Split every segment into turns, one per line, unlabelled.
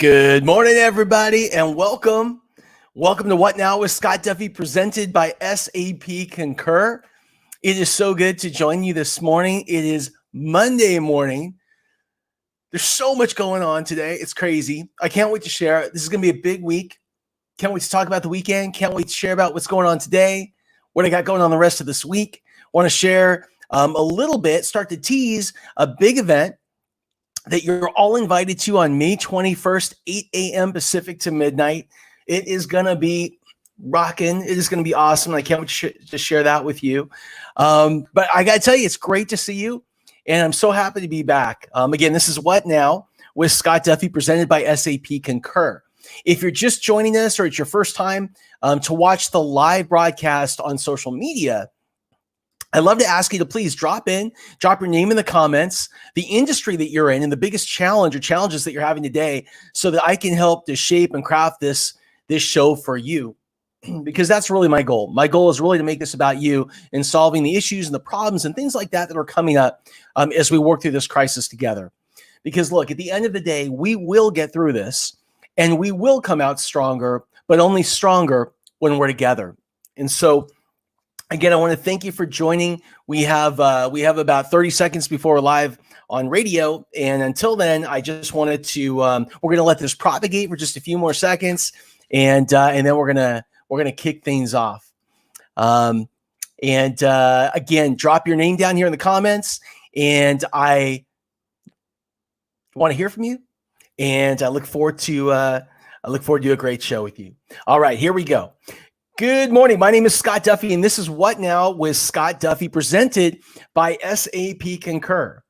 Good morning, everybody, and welcome. Welcome to What Now with Scott Duffy, presented by SAP Concur. It is so good to join you this morning. It is Monday morning. There's so much going on today. It's crazy. I can't wait to share. This is going to be a big week. Can't wait to talk about the weekend. Can't wait to share about what's going on today, what I got going on the rest of this week. Want to share a little bit, start to tease a big event that you're all invited to on May 21st, 8 a.m. Pacific to midnight. It is going to be rocking. It is going to be awesome. I can't wait to share that with you. But I got to tell you, it's great to see you, and I'm so happy to be back. Again, this is What Now with Scott Duffy, presented by SAP Concur. If you're just joining us or it's your first time to watch the live broadcast on social media, I'd love to ask you to please drop your name in the comments, the industry that you're in, and the biggest challenge or challenges that you're having today, so that I can help to shape and craft this show for you. Because that's really my goal. My goal is really to make this about you and solving the issues and the problems and things like that are coming up as we work through this crisis together. Because look, at the end of the day, we will get through this and we will come out stronger, but only stronger when we're together. And so, again, I want to thank you for joining. We have about 30 seconds before we're live on radio, and until then, I just wanted to. We're going to let this propagate for just a few more seconds, and then we're gonna kick things off. Again, drop your name down here in the comments, and I want to hear from you. And I look forward to a great show with you. All right, here we go. Good morning. My name is Scott Duffy, and this is What Now with Scott Duffy, presented by SAP Concur.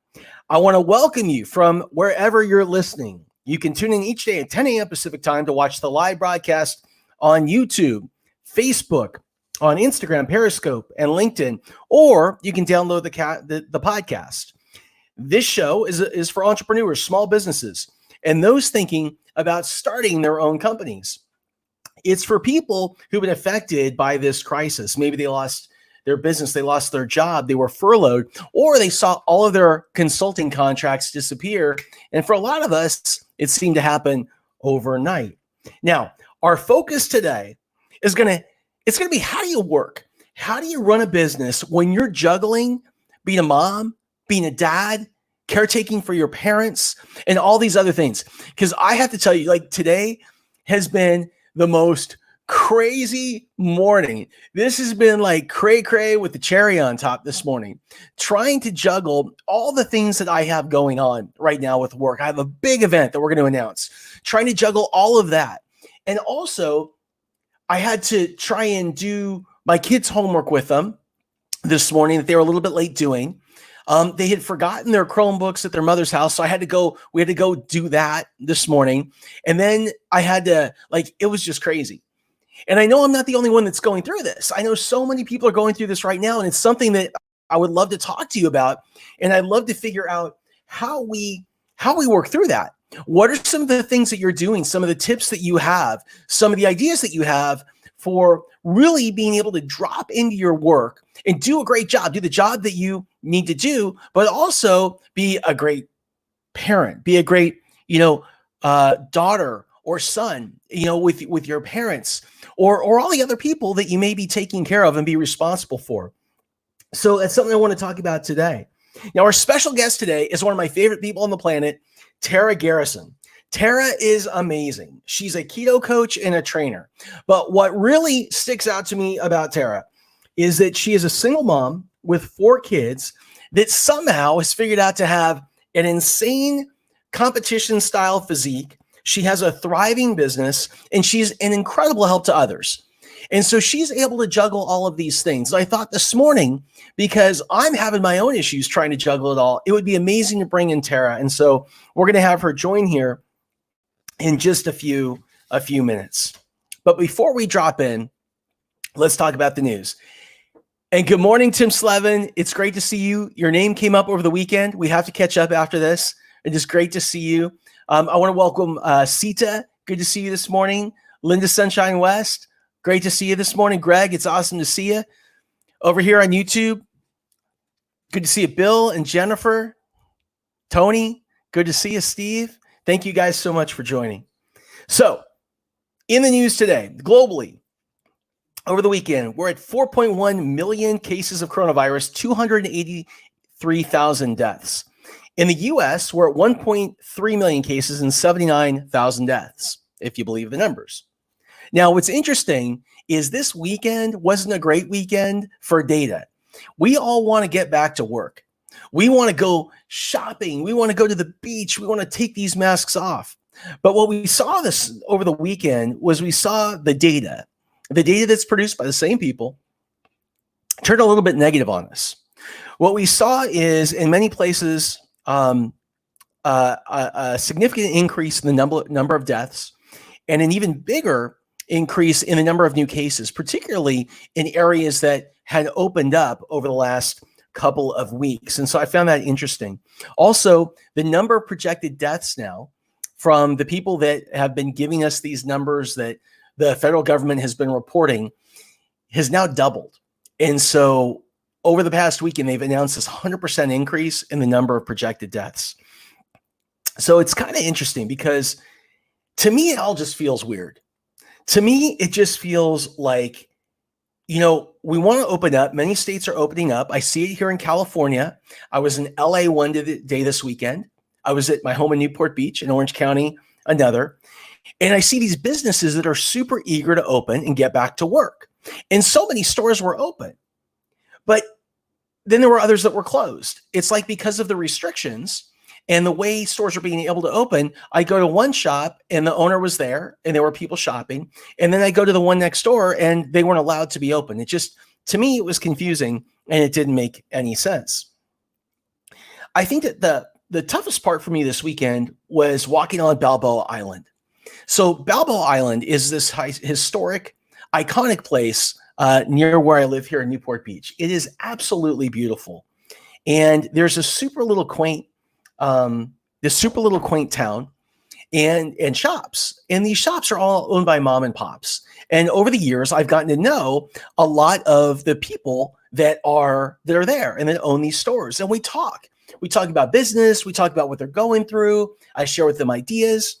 I want to welcome you from wherever you're listening. You can tune in each day at 10 a.m. Pacific time to watch the live broadcast on YouTube, Facebook, on Instagram, Periscope, and LinkedIn, or you can download the podcast. This show is for entrepreneurs, small businesses, and those thinking about starting their own companies. It's for people who've been affected by this crisis. Maybe they lost their business, they lost their job, they were furloughed, or they saw all of their consulting contracts disappear. And for a lot of us, it seemed to happen overnight. Now, our focus today is going to be, how do you work? How do you run a business when you're juggling being a mom, being a dad, caretaking for your parents, and all these other things? Because I have to tell you, like, today has been the most crazy morning. This has been like cray with the cherry on top this morning, trying to juggle all the things that I have going on right now with work. I have a big event that we're going to announce, trying to juggle all of that. And also, I had to try and do my kids' homework with them this morning that they were a little bit late doing. They had forgotten their Chromebooks at their mother's house. So we had to go do that this morning. And then I had to, it was just crazy. And I know I'm not the only one that's going through this. I know so many people are going through this right now. And it's something that I would love to talk to you about. And I'd love to figure out how we work through that. What are some of the things that you're doing? Some of the tips that you have, some of the ideas that you have for really being able to drop into your work and do a great job, do the job that you need to do, but also be a great parent, be a great, daughter or son, with your parents or all the other people that you may be taking care of and be responsible for. So that's something I want to talk about today. Now, our special guest today is one of my favorite people on the planet, Tara Garrison. Tara is amazing. She's a keto coach and a trainer. But what really sticks out to me about Tara is that she is a single mom with 4 kids that somehow has figured out to have an insane competition style physique. She has a thriving business and she's an incredible help to others. And so she's able to juggle all of these things. I thought this morning, because I'm having my own issues trying to juggle it all, it would be amazing to bring in Tara. And so we're going to have her join here in just a few minutes. But before we drop in, let's talk about the news. And good morning, Tim Slevin. It's great to see you. Your name came up over the weekend. We have to catch up after this. It is great to see you. I want to welcome Sita. Good to see you this morning. Linda Sunshine West. Great to see you this morning. Greg, it's awesome to see you. Over here on YouTube, good to see you. Bill and Jennifer. Tony, good to see you. Steve, thank you guys so much for joining. So in the news today, globally, over the weekend, we're at 4.1 million cases of coronavirus, 283,000 deaths. In the US, we're at 1.3 million cases and 79,000 deaths, if you believe the numbers. Now, what's interesting is this weekend wasn't a great weekend for data. We all want to get back to work. We want to go shopping. We want to go to the beach. We want to take these masks off. But what we saw this over the weekend was we saw the data that's produced by the same people turned a little bit negative on us. What we saw is in many places a significant increase in the number of deaths and an even bigger increase in the number of new cases, particularly in areas that had opened up over the last couple of weeks. And so I found that interesting. Also, the number of projected deaths now from the people that have been giving us these numbers that the federal government has been reporting has now doubled. And so over the past weekend, they've announced this 100% increase in the number of projected deaths. So it's kind of interesting because to me, it all just feels weird. To me, it just feels like, we want to open up. Many states are opening up. I see it here in California. I was in LA one day this weekend. I was at my home in Newport Beach in Orange County, another. And I see these businesses that are super eager to open and get back to work. And so many stores were open. But then there were others that were closed. It's like because of the restrictions and the way stores are being able to open, I go to one shop and the owner was there and there were people shopping. And then I go to the one next door and they weren't allowed to be open. It just, to me, it was confusing and it didn't make any sense. I think that the toughest part for me this weekend was walking on Balboa Island. So Balboa Island is this historic, iconic place near where I live here in Newport Beach. It is absolutely beautiful. And there's a super little quaint town and shops. And these shops are all owned by mom and pops. And over the years, I've gotten to know a lot of the people that are there and that own these stores. And we talk about business. We talk about what they're going through. I share with them ideas.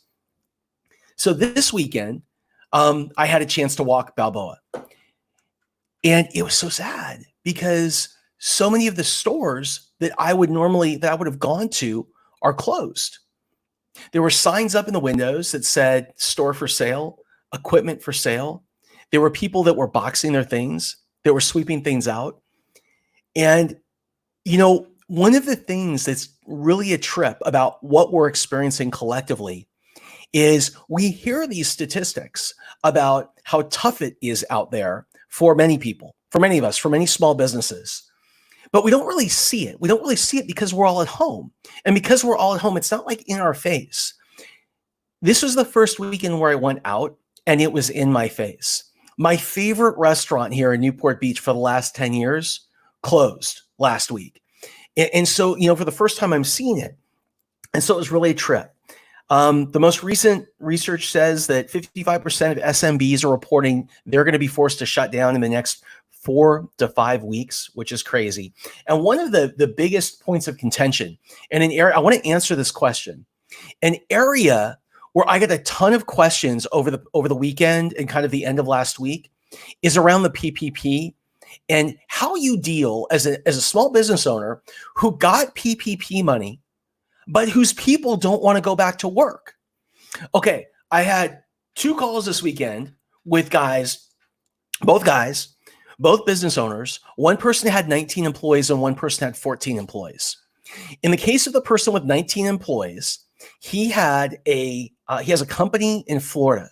So this weekend, I had a chance to walk Balboa. And it was so sad because so many of the stores that I would have gone to are closed. There were signs up in the windows that said store for sale, equipment for sale. There were people that were boxing their things, that were sweeping things out. And, one of the things that's really a trip about what we're experiencing collectively is we hear these statistics about how tough it is out there for many people, for many of us, for many small businesses. But we don't really see it. We don't really see it because we're all at home. And because we're all at home, it's not like in our face. This was the first weekend where I went out and it was in my face. My favorite restaurant here in Newport Beach for the last 10 years closed last week. And so, for the first time I'm seeing it. And so it was really a trip. The most recent research says that 55% of SMBs are reporting they're going to be forced to shut down in the next 4 to 5 weeks, which is crazy. And one of the biggest points of contention in an area, I want to answer this question. An area where I got a ton of questions over the weekend and kind of the end of last week is around the PPP and how you deal as a small business owner who got PPP money, but whose people don't want to go back to work. Okay, I had 2 calls this weekend with both business owners. One person had 19 employees and one person had 14 employees. In the case of the person with 19 employees, he has a company in Florida.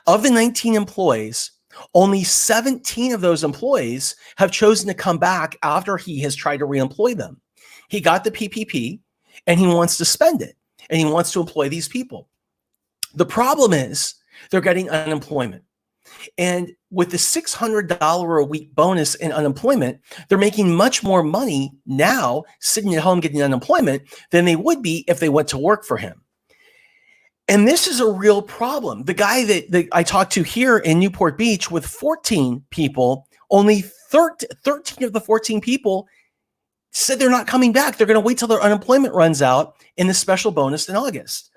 Of the 19 employees, only 17 of those employees have chosen to come back after he has tried to reemploy them. He got the PPP and he wants to spend it and he wants to employ these people. The problem is they're getting unemployment. And with the $600 a week bonus in unemployment, they're making much more money now sitting at home getting unemployment than they would be if they went to work for him. And this is a real problem. The guy that I talked to here in Newport Beach with 14 people, only 13 of the 14 people said they're not coming back. They're going to wait till their unemployment runs out in the special bonus in August.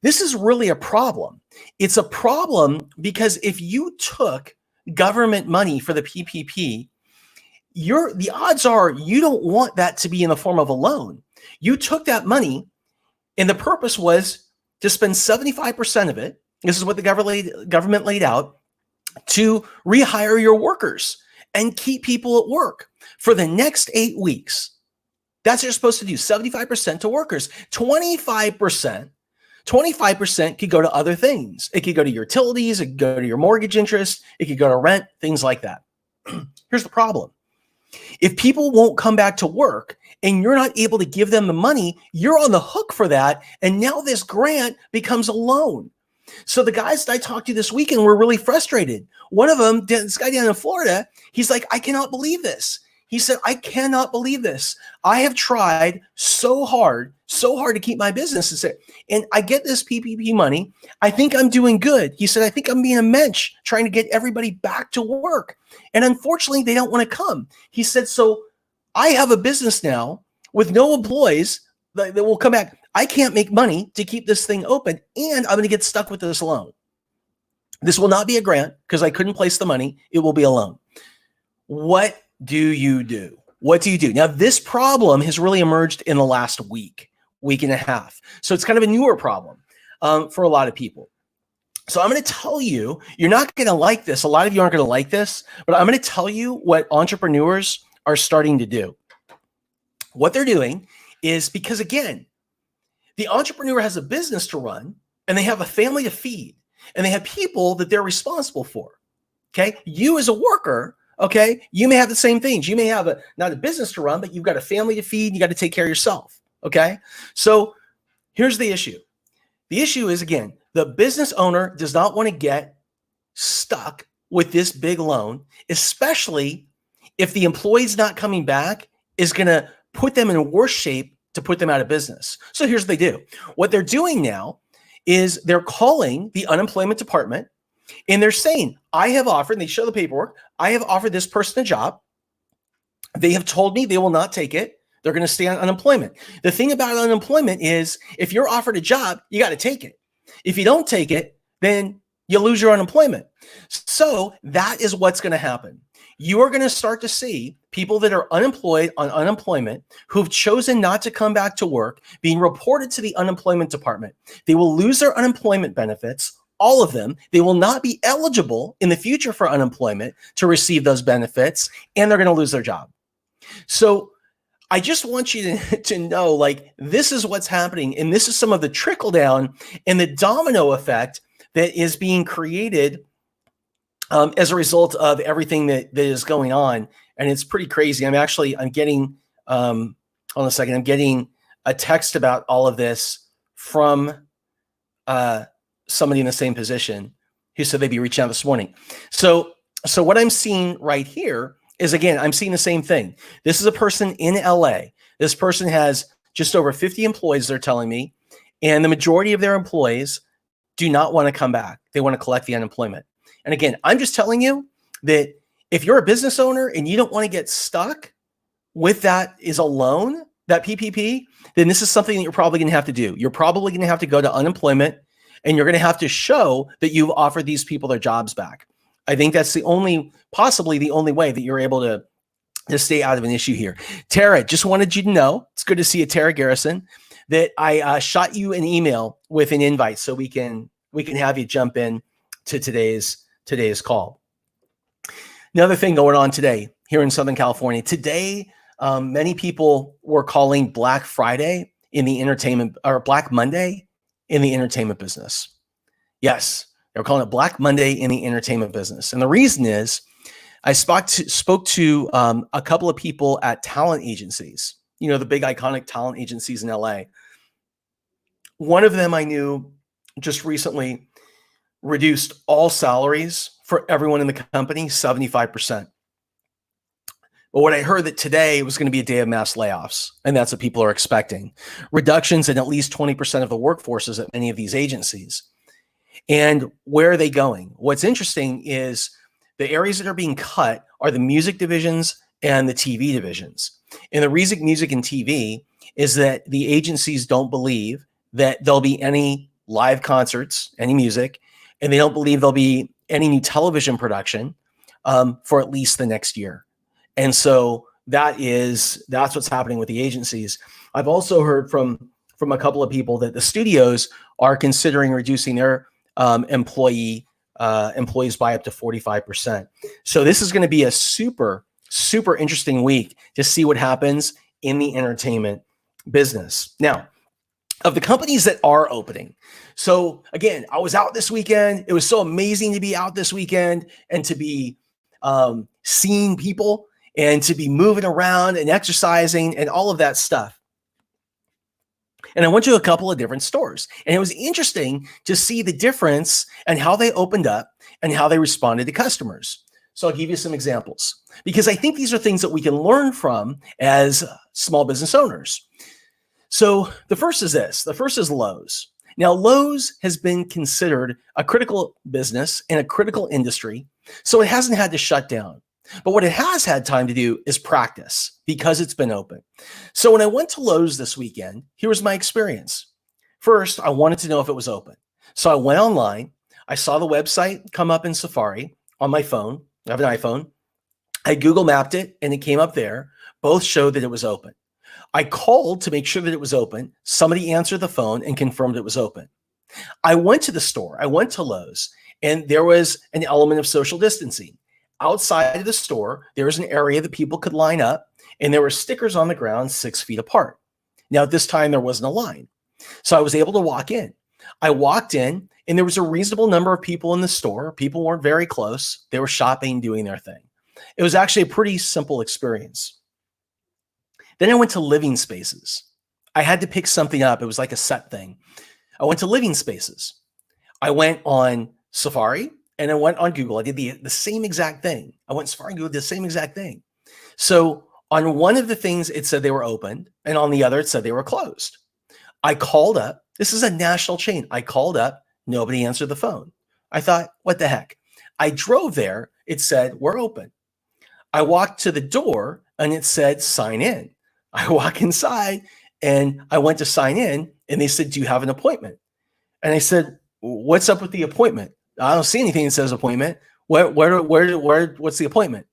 This is really a problem. It's a problem because if you took government money for the PPP, the odds are you don't want that to be in the form of a loan. You took that money and the purpose was to spend 75% of it. This is what the government laid out, to rehire your workers and keep people at work for the next 8 weeks. That's what you're supposed to do, 75% to workers. 25% could go to other things. It could go to utilities, it could go to your mortgage interest, it could go to rent, things like that. Here's the problem. If people won't come back to work and you're not able to give them the money, you're on the hook for that. And now this grant becomes a loan. So the guys that I talked to this weekend were really frustrated. One of them, this guy down in Florida, he's like, I cannot believe this. He said, I cannot believe this. I have tried so hard to keep my business. And I get this PPP money. I think I'm doing good. He said, I think I'm being a mensch trying to get everybody back to work. And unfortunately, they don't want to come. He said, so I have a business now with no employees that will come back. I can't make money to keep this thing open, and I'm going to get stuck with this loan. This will not be a grant because I couldn't place the money. It will be a loan. What do you do? What do you do? Now, this problem has really emerged in the last week and a half. So it's kind of a newer problem for a lot of people. So I'm going to tell you, you're not going to like this. A lot of you aren't going to like this, but I'm going to tell you what entrepreneurs are starting to do. What they're doing is because, again, the entrepreneur has a business to run and they have a family to feed and they have people that they're responsible for. Okay. You as a worker, okay, you may have the same things. You may have not a business to run, but you've got a family to feed. You got to take care of yourself. Okay. So here's the issue. The issue is, again, the business owner does not want to get stuck with this big loan, especially if the employee's not coming back is going to put them in worse shape to put them out of business. So here's what they do. What they're doing now is they're calling the unemployment department and they're saying, I have offered, and they show the paperwork, I have offered this person a job. They have told me they will not take it. They're going to stay on unemployment. The thing about unemployment is if you're offered a job, you got to take it. If you don't take it, then you lose your unemployment. So that is what's going to happen. You are going to start to see people that are unemployed on unemployment who've chosen not to come back to work being reported to the unemployment department. They will lose their unemployment benefits, all of them. They will not be eligible in the future for unemployment to receive those benefits, and they're going to lose their job. So I just want you to know, like, this is what's happening, and this is some of the trickle down and the domino effect that is being created as a result of everything that is going on. And it's pretty crazy. I'm getting, hold on a second. I'm getting a text about all of this from somebody in the same position who said they'd be reaching out this morning. So what I'm seeing right here is, again, I'm seeing the same thing. This is a person in LA. This person has just over 50 employees, they're telling me, and the majority of their employees do not want to come back. They want to collect the unemployment. And again, I'm just telling you that if you're a business owner and you don't want to get stuck with that is a loan, that PPP, then this is something that you're probably going to have to do. You're probably going to have to go to unemployment and you're going to have to show that you've offered these people their jobs back. I think that's possibly the only way that you're able to stay out of an issue here. Tara, just wanted you to know, it's good to see you, Tara Garrison, that I shot you an email with an invite so we can have you jump in to today's call. Another thing going on today here in Southern California. Today, many people were calling Black Friday in the entertainment, or Black Monday in the entertainment business. Yes, they're calling it Black Monday in the entertainment business. And the reason is I spoke to a couple of people at talent agencies, the big iconic talent agencies in LA. One of them I knew just recently reduced all salaries for everyone in the company, 75%. But what I heard that today was going to be a day of mass layoffs, and that's what people are expecting. Reductions in at least 20% of the workforces at many of these agencies. And where are they going? What's interesting is the areas that are being cut are the music divisions and the TV divisions. And the reason music and TV is that the agencies don't believe that there'll be any live concerts, any music, and they don't believe there'll be any new television production for at least the next year. And so that's what's happening with the agencies. I've also heard from a couple of people that the studios are considering reducing their employees by up to 45%. So this is going to be a super interesting week to see what happens in the entertainment business. Now, of the companies that are opening. So again, I was out this weekend. It was so amazing to be out this weekend and to be seeing people and to be moving around and exercising and all of that stuff. And I went to a couple of different stores, and it was interesting to see the difference and how they opened up and how they responded to customers. So I'll give you some examples because I think these are things that we can learn from as small business owners. So the first is this. The first is Lowe's. Now, Lowe's has been considered a critical business in a critical industry, so it hasn't had to shut down. But what it has had time to do is practice because it's been open. So when I went to Lowe's this weekend, here was my experience. First, I wanted to know if it was open. So I went online. I saw the website come up in Safari on my phone. I have an iPhone. I Google mapped it and it came up there. Both showed that it was open. I called to make sure that it was open. Somebody answered the phone and confirmed it was open. I went to the store. I went to Lowe's, and there was an element of social distancing. Outside of the store, there was an area that people could line up, and there were stickers on the ground 6 feet apart. Now, at this time, there wasn't a line. So I was able to walk in. I walked in, and there was a reasonable number of people in the store. People weren't very close. They were shopping, doing their thing. It was actually a pretty simple experience. Then I went to Living Spaces. I had to pick something up. It was like a set thing. I went to Living Spaces. I went on Safari and I went on Google. I did the same exact thing. I went Safari and Google, did the same exact thing. So on one of the things, it said they were open, and on the other, it said they were closed. I called up. This is a national chain. I called up. Nobody answered the phone. I thought, what the heck? I drove there. It said, we're open. I walked to the door, and it said, sign in. I walk inside and I went to sign in, and they said, do you have an appointment? And I said, what's up with the appointment? I don't see anything that says appointment. What's the appointment?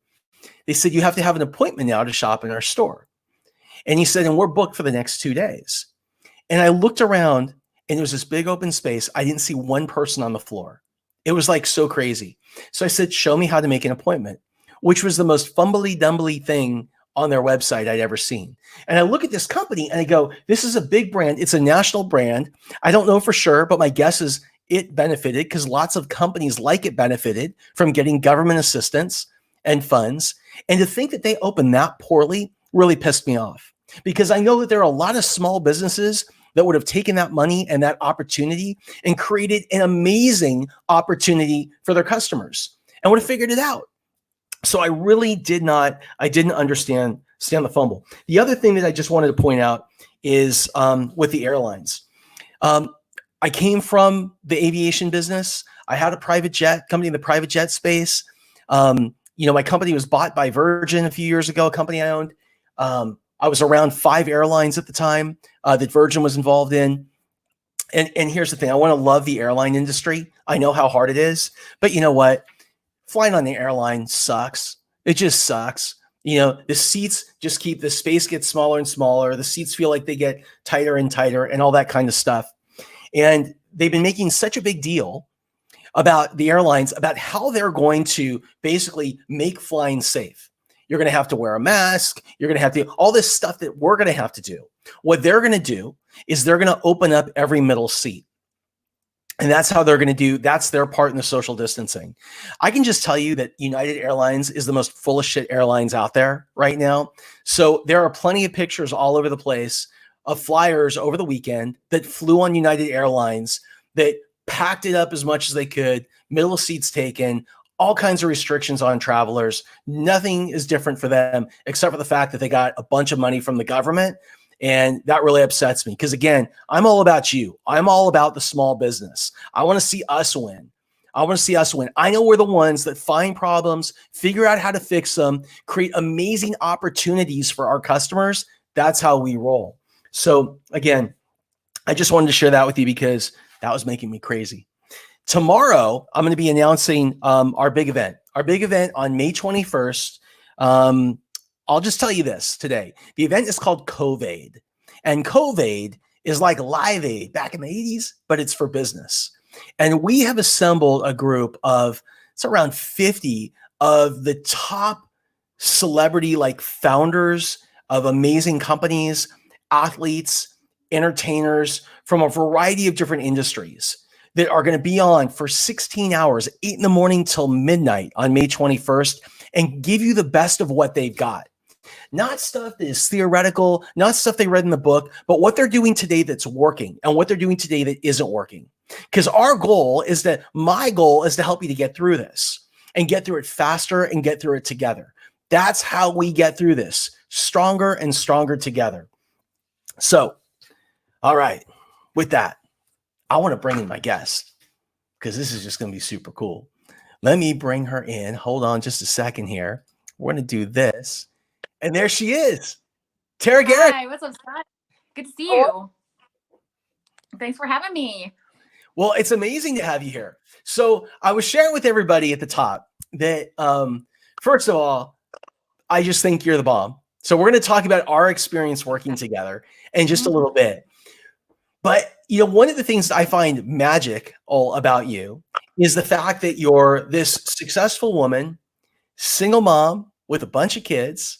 They said, you have to have an appointment now to shop in our store. And he said, and we're booked for the next 2 days. And I looked around, and there was this big open space. I didn't see one person on the floor. It was like so crazy. So I said, show me how to make an appointment, which was the most fumbly-dumbly thing on their website I'd ever seen. And I look at this company and I go, this is a big brand. It's a national brand. I don't know for sure, but my guess is it benefited because lots of companies like it benefited from getting government assistance and funds. And to think that they opened that poorly really pissed me off because I know that there are a lot of small businesses that would have taken that money and that opportunity and created an amazing opportunity for their customers and would have figured it out. So I really didn't understand the fumble. The other thing that I just wanted to point out is with the airlines. I came from the aviation business. I had a private jet company in the private jet space. My company was bought by Virgin a few years ago, a company I owned. I was around 5 airlines at the time that Virgin was involved in. And here's the thing. I want to love the airline industry. I know how hard it is, but you know what? Flying on the airline sucks. It just sucks. The seats just the space gets smaller and smaller. The seats feel like they get tighter and tighter and all that kind of stuff. And they've been making such a big deal about the airlines, about how they're going to basically make flying safe. You're going to have to wear a mask. You're going to have to do all this stuff that we're going to have to do. What they're going to do is they're going to open up every middle seat. And that's how they're going to do. That's their part in the social distancing. I can just tell you that United Airlines is the most full of shit airlines out there right now. So there are plenty of pictures all over the place of flyers over the weekend that flew on United Airlines that packed it up as much as they could, middle seats taken, all kinds of restrictions on travelers. Nothing is different for them except for the fact that they got a bunch of money from the government. And that really upsets me because, again, I'm all about you. I'm all about the small business. I want to see us win. I know we're the ones that find problems, figure out how to fix them, create amazing opportunities for our customers. That's how we roll. So, again, I just wanted to share that with you because That was making me crazy. Tomorrow, I'm going to be announcing our big event. Our big event on May 21st. I'll just tell you this today. The event is called COVID. And COVID is like Live Aid back in the 80s, but it's for business. And we have assembled a group of, it's around 50 of the top celebrity like founders of amazing companies, athletes, entertainers from a variety of different industries that are going to be on for 16 hours, 8 in the morning till midnight on May 21st, and give you the best of what they've got. Not stuff that is theoretical, not stuff they read in the book, but what they're doing today that's working and what they're doing today that isn't working. Because my goal is to help you to get through this and get through it faster and get through it together. That's how we get through this, stronger and stronger together. So, all right, with that, I want to bring in my guest because this is just going to be super cool. Let me bring her in. Hold on just a second here. We're going to do this. And there she is. Tara Garrison.
Hi, what's up, Scott? Good to see you. Thanks for having me.
Well, it's amazing to have you here. So I was sharing with everybody at the top that, first of all, I just think you're the bomb. So we're going to talk about our experience working together in just a little bit. But, you know, one of the things I find magical about you is the fact that you're this successful woman, single mom with a bunch of kids.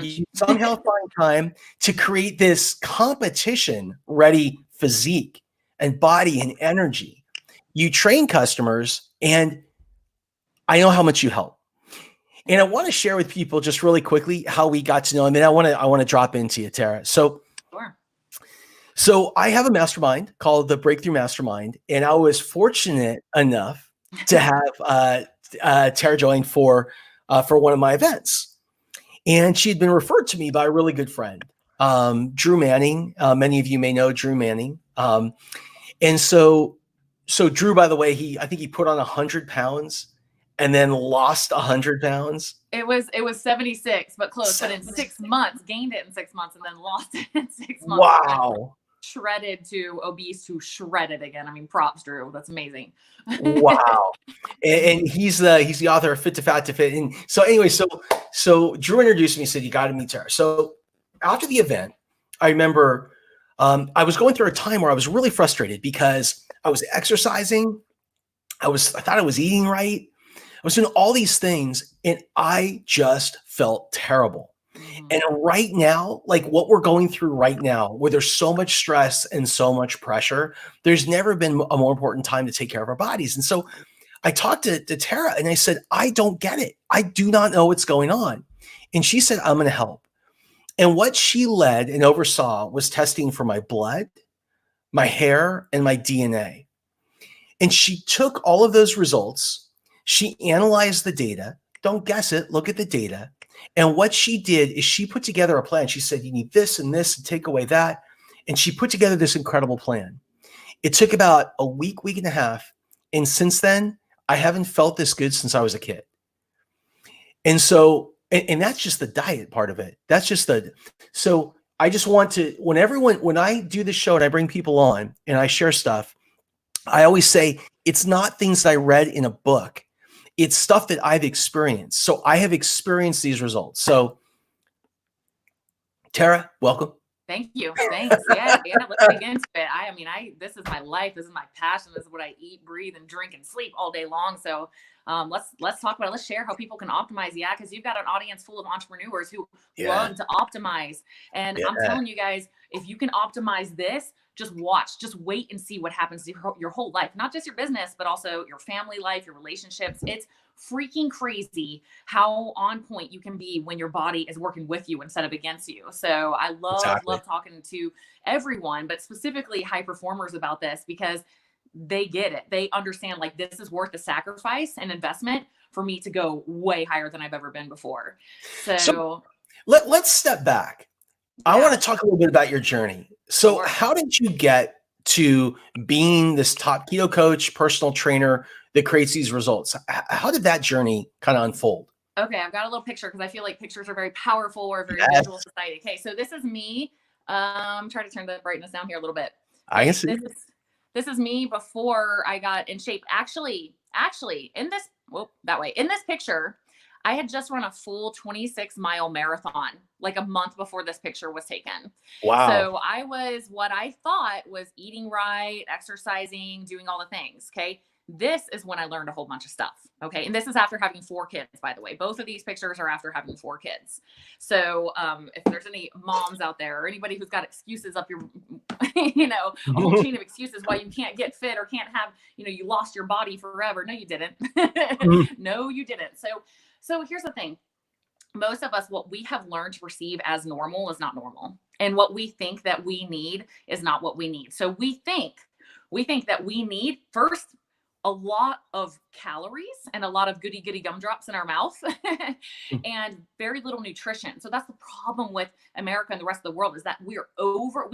You somehow find time to create this competition-ready physique and body and energy. You train customers, and I know how much you help. And I want to share with people just really quickly how we got to know. And then I want to drop into you, Tara. So I have a mastermind called the Breakthrough Mastermind, and I was fortunate enough to have Tara join for one of my events. And she'd been referred to me by a really good friend, Drew Manning. Many of you may know Drew Manning. And so Drew, by the way, I think he put on 100 pounds and then lost 100 pounds.
It was 76, but close. 76. But in 6 months, gained it in 6 months, and then lost it in 6 months.
Wow.
Shredded to obese to shredded again. I mean, props, Drew. That's amazing.
Wow. And he's the author of Fit to Fat to Fit. And so anyway, so Drew introduced me, said, you got to meet Tara. So after the event, I remember I was going through a time where I was really frustrated because I was exercising. I thought I was eating right. I was doing all these things and I just felt terrible. And right now, like what we're going through right now, where there's so much stress and so much pressure, there's never been a more important time to take care of our bodies. And so I talked to Tara and I said, I don't get it. I do not know what's going on. And she said, I'm going to help. And what she led and oversaw was testing for my blood, my hair, and my DNA. And she took all of those results. She analyzed the data. Don't guess it. Look at the data. And what she did is she put together a plan. She said, you need this and this and take away that. And she put together this incredible plan. It took about a week and a half. And since then, I haven't felt this good since I was a kid. And so, and that's just the diet part of it. That's just so I just want to, when I do this show and I bring people on and I share stuff, I always say, it's not things that I read in a book. It's stuff that I've experienced. So I have experienced these results. So Tara, welcome.
Thank you. Thanks. Yeah. Let's dig into it. This is my life. This is my passion. This is what I eat, breathe, and drink and sleep all day long. So let's talk about it. Let's share how people can optimize. Yeah. Cause you've got an audience full of entrepreneurs who love to optimize. And I'm telling you guys, if you can optimize this, just watch, just wait and see what happens to your whole life, not just your business, but also your family life, your relationships. It's freaking crazy how on point you can be when your body is working with you instead of against you. So I love talking to everyone, but specifically high performers about this because they get it. They understand like this is worth the sacrifice and investment for me to go way higher than I've ever been before. So
let's step back. I want to talk a little bit about your journey. So how did you get to being this top keto coach, personal trainer that creates these results? How did that journey kind of unfold?
Okay, I've got a little picture because I feel like pictures are very powerful. We're a very visual society. Okay, so this is me. Try to turn the brightness down here a little bit.
I can see.
This is me before I got in shape. Actually, in this, in this picture, I had just run a full 26-mile marathon like a month before this picture was taken.
Wow.
So I was what I thought was eating right, exercising, doing all the things. Okay. This is when I learned a whole bunch of stuff. Okay. And this is after having 4 kids, by the way. Both of these pictures are after having 4 kids. So if there's any moms out there or anybody who's got excuses up your, a whole chain of excuses why you can't get fit or can't have, you lost your body forever. No, you didn't. No, you didn't. So here's the thing. Most of us, what we have learned to perceive as normal is not normal. And what we think that we need is not what we need. So we think that we need first a lot of calories and a lot of goody gumdrops in our mouth and very little nutrition. So that's the problem with America and the rest of the world is that we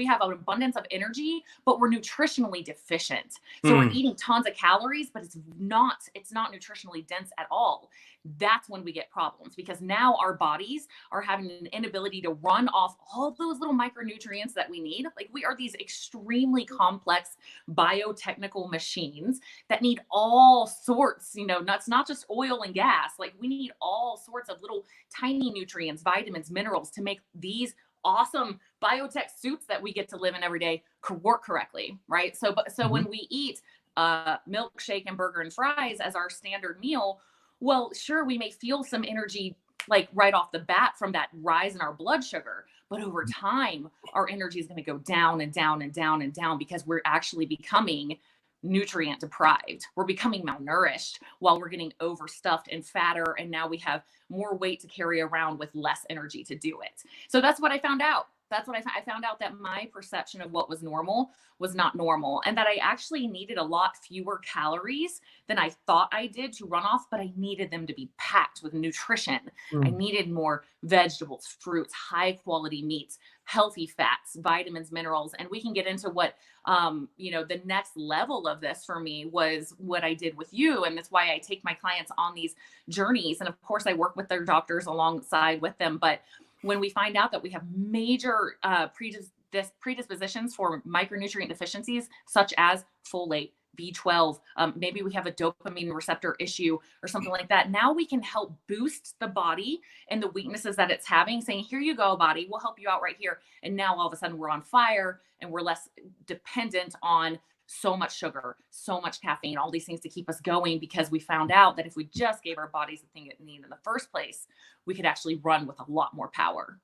have an abundance of energy, but we're nutritionally deficient. So we're eating tons of calories, but it's not nutritionally dense at all. That's when we get problems because now our bodies are having an inability to run off all those little micronutrients that we need. Like we are these extremely complex biotechnical machines that need all sorts, it's not just oil and gas. Like we need all sorts of little tiny nutrients, vitamins, minerals to make these awesome biotech suits that we get to live in every day work correctly, right? So when we eat milkshake and burger and fries as our standard meal, well, sure, we may feel some energy like right off the bat from that rise in our blood sugar, but over time, our energy is going to go down and down and down and down because we're actually becoming nutrient deprived. We're becoming malnourished while we're getting overstuffed and fatter. And now we have more weight to carry around with less energy to do it. So that's what I found out. I found out that my perception of what was normal was not normal and that I actually needed a lot fewer calories than I thought I did to run off, but I needed them to be packed with nutrition. I needed more vegetables, fruits, high quality meats, healthy fats, vitamins, minerals. And we can get into what, the next level of this for me was what I did with you. And that's why I take my clients on these journeys. And of course I work with their doctors alongside with them, but when we find out that we have major predispositions for micronutrient deficiencies, such as folate, B12, maybe we have a dopamine receptor issue or something like that. Now we can help boost the body and the weaknesses that it's having, saying, here you go, body, we'll help you out right here. And now all of a sudden we're on fire and we're less dependent on so much sugar, so much caffeine, all these things to keep us going because we found out that if we just gave our bodies the thing it needed in the first place, we could actually run with a lot more power.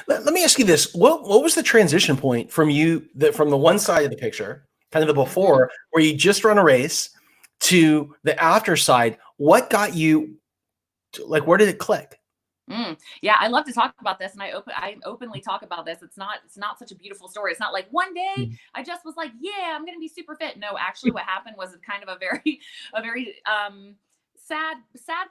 Let me ask you this. What was the transition point from you from the one side of the picture, kind of the before, where you just run a race to the after side? What got you where did it click?
Yeah, I love to talk about this, and I openly talk about this. It's not such a beautiful story. It's not like one day I just was like, yeah, I'm gonna be super fit. No, actually, what happened was kind of a very sad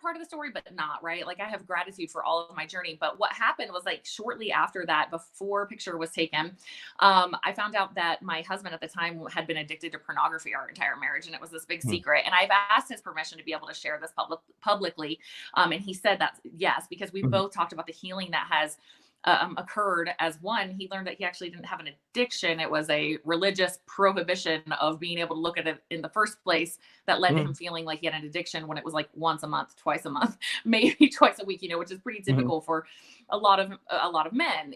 part of the story, but not right. Like I have gratitude for all of my journey. But what happened was like shortly after that, before picture was taken, I found out that my husband at the time had been addicted to pornography our entire marriage. And it was this big secret. And I've asked his permission to be able to share this publicly. And he said that yes, because we both talked about the healing that has occurred as one. He learned that he actually didn't have an addiction. It was a religious prohibition of being able to look at it in the first place that led to him feeling like he had an addiction when it was like once a month, twice a month, maybe twice a week, which is pretty typical for a lot of men,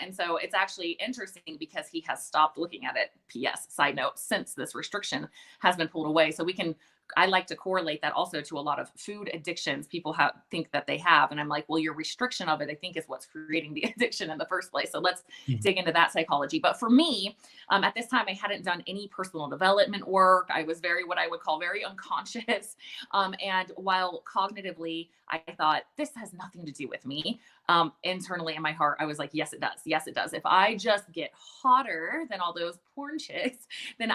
and so it's actually interesting because he has stopped looking at it. P.S. Side note, since this restriction has been pulled away. So I like to correlate that also to a lot of food addictions people think that they have. And I'm like, well, your restriction of it, I think, is what's creating the addiction in the first place. So let's dig into that psychology. But for me, at this time, I hadn't done any personal development work. I was what I would call very unconscious. And while cognitively, I thought this has nothing to do with me. Internally in my heart, I was like, yes, it does. Yes, it does. If I just get hotter than all those porn chicks, then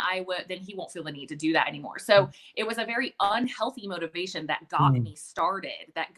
he won't feel the need to do that anymore. So it was a very unhealthy motivation that got me started, that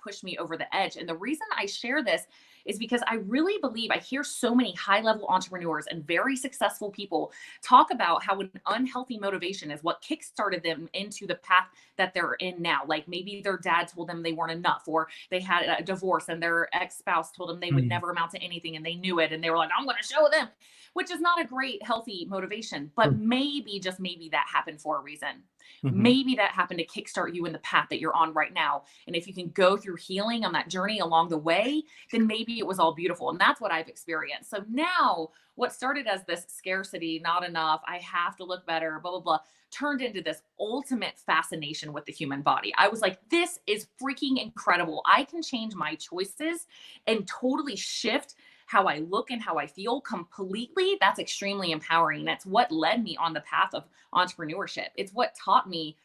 pushed me over the edge. And the reason I share this is because I really believe I hear so many high-level entrepreneurs and very successful people talk about how an unhealthy motivation is what kickstarted them into the path that they're in now. Like maybe their dad told them they weren't enough, or they had a divorce and their ex-spouse told them they would never amount to anything and they knew it. And they were like, I'm going to show them, which is not a great, healthy motivation, but maybe, just maybe that happened for a reason. Maybe that happened to kickstart you in the path that you're on right now. And if you can go through healing on that journey along the way, then maybe it was all beautiful. And that's what I've experienced. So now what started as this scarcity, not enough, I have to look better, blah, blah, blah, turned into this ultimate fascination with the human body. I was like, this is freaking incredible. I can change my choices and totally shift how I look and how I feel completely. That's extremely empowering. That's what led me on the path of entrepreneurship. It's what taught me